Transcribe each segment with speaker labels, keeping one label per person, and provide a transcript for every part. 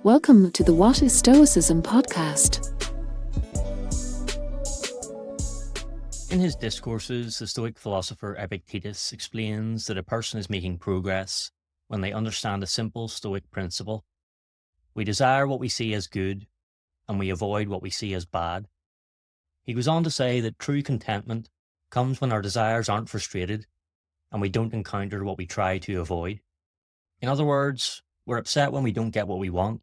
Speaker 1: Welcome to the What is Stoicism podcast.
Speaker 2: In his Discourses, the Stoic philosopher Epictetus explains that a person is making progress when they understand a simple Stoic principle. We desire what we see as good, and we avoid what we see as bad. He goes on to say that true contentment comes when our desires aren't frustrated, and we don't encounter what we try to avoid. In other words, we're upset when we don't get what we want,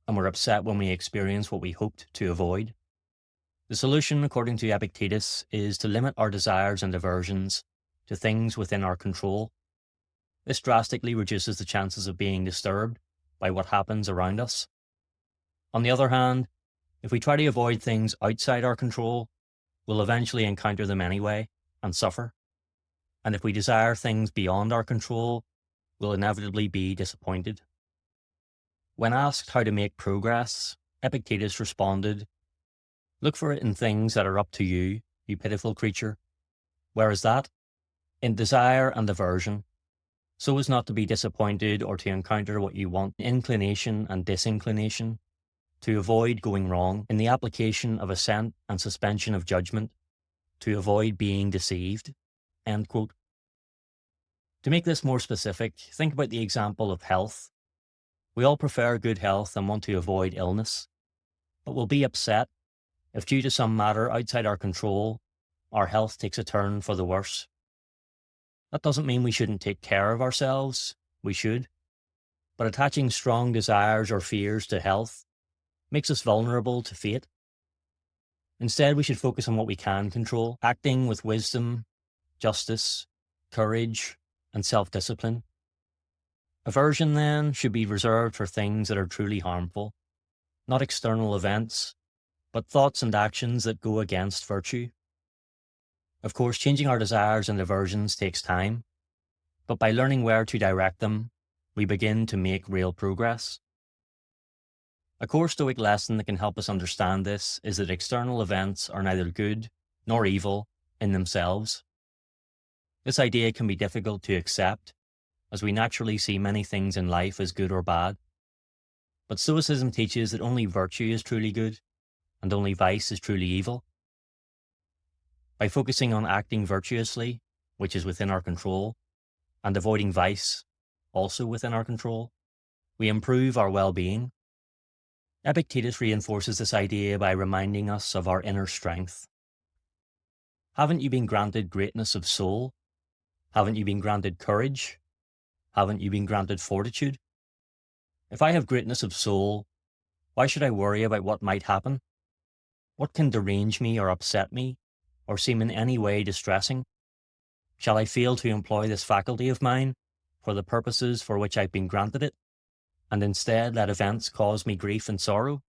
Speaker 2: and we're upset when we experience what we hoped to avoid. The solution, according to Epictetus, is to limit our desires and aversions to things within our control. This drastically reduces the chances of being disturbed by what happens around us. On the other hand, if we try to avoid things outside our control, we'll eventually encounter them anyway and suffer. And if we desire things beyond our control, we'll inevitably be disappointed. When asked how to make progress, Epictetus responded, "Look for it in things that are up to you, you pitiful creature. Where is that? In desire and aversion, so as not to be disappointed or to encounter what you want, inclination and disinclination, to avoid going wrong, in the application of assent and suspension of judgment, to avoid being deceived." End quote. To make this more specific, think about the example of health. We all prefer good health and want to avoid illness, but we'll be upset if due to some matter outside our control, our health takes a turn for the worse. That doesn't mean we shouldn't take care of ourselves. We should. But attaching strong desires or fears to health makes us vulnerable to fate. Instead, we should focus on what we can control, acting with wisdom, justice, courage, and self-discipline. Aversion, then, should be reserved for things that are truly harmful, not external events, but thoughts and actions that go against virtue. Of course, changing our desires and aversions takes time, but by learning where to direct them, we begin to make real progress. A core Stoic lesson that can help us understand this is that external events are neither good nor evil in themselves. This idea can be difficult to accept, as we naturally see many things in life as good or bad. But Stoicism teaches that only virtue is truly good, and only vice is truly evil. By focusing on acting virtuously, which is within our control, and avoiding vice, also within our control, we improve our well-being. Epictetus reinforces this idea by reminding us of our inner strength. Haven't you been granted greatness of soul? Haven't you been granted courage? Haven't you been granted fortitude? If I have greatness of soul, why should I worry about what might happen? What can derange me or upset me, or seem in any way distressing? Shall I fail to employ this faculty of mine for the purposes for which I've been granted it, and instead let events cause me grief and sorrow?"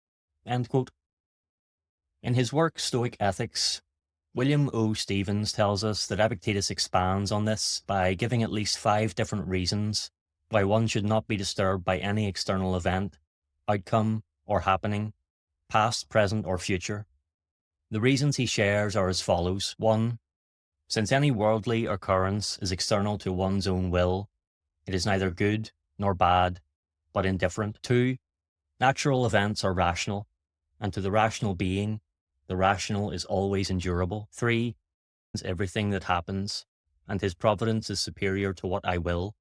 Speaker 2: End quote. In his work Stoic Ethics, William O. Stevens tells us that Epictetus expands on this by giving at least 5 different reasons why one should not be disturbed by any external event, outcome, or happening, past, present, or future. The reasons he shares are as follows. 1. Since any worldly occurrence is external to one's own will, it is neither good nor bad, but indifferent. 2. Natural events are rational, and to the rational being, the rational is always endurable. 3. Everything that happens, and his providence is superior to what I will,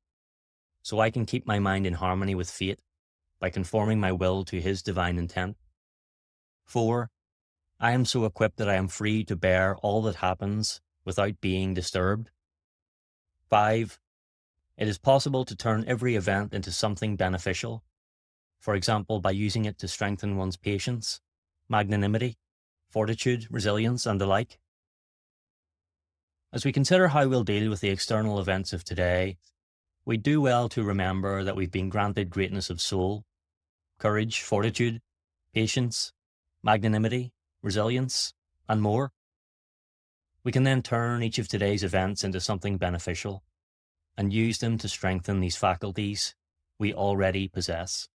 Speaker 2: so I can keep my mind in harmony with fate by conforming my will to his divine intent. 4. I am so equipped that I am free to bear all that happens without being disturbed. 5. It is possible to turn every event into something beneficial, for example, by using it to strengthen one's patience, magnanimity, fortitude, resilience, and the like. As we consider how we'll deal with the external events of today, we do well to remember that we've been granted greatness of soul, courage, fortitude, patience, magnanimity, resilience, and more. We can then turn each of today's events into something beneficial and use them to strengthen these faculties we already possess.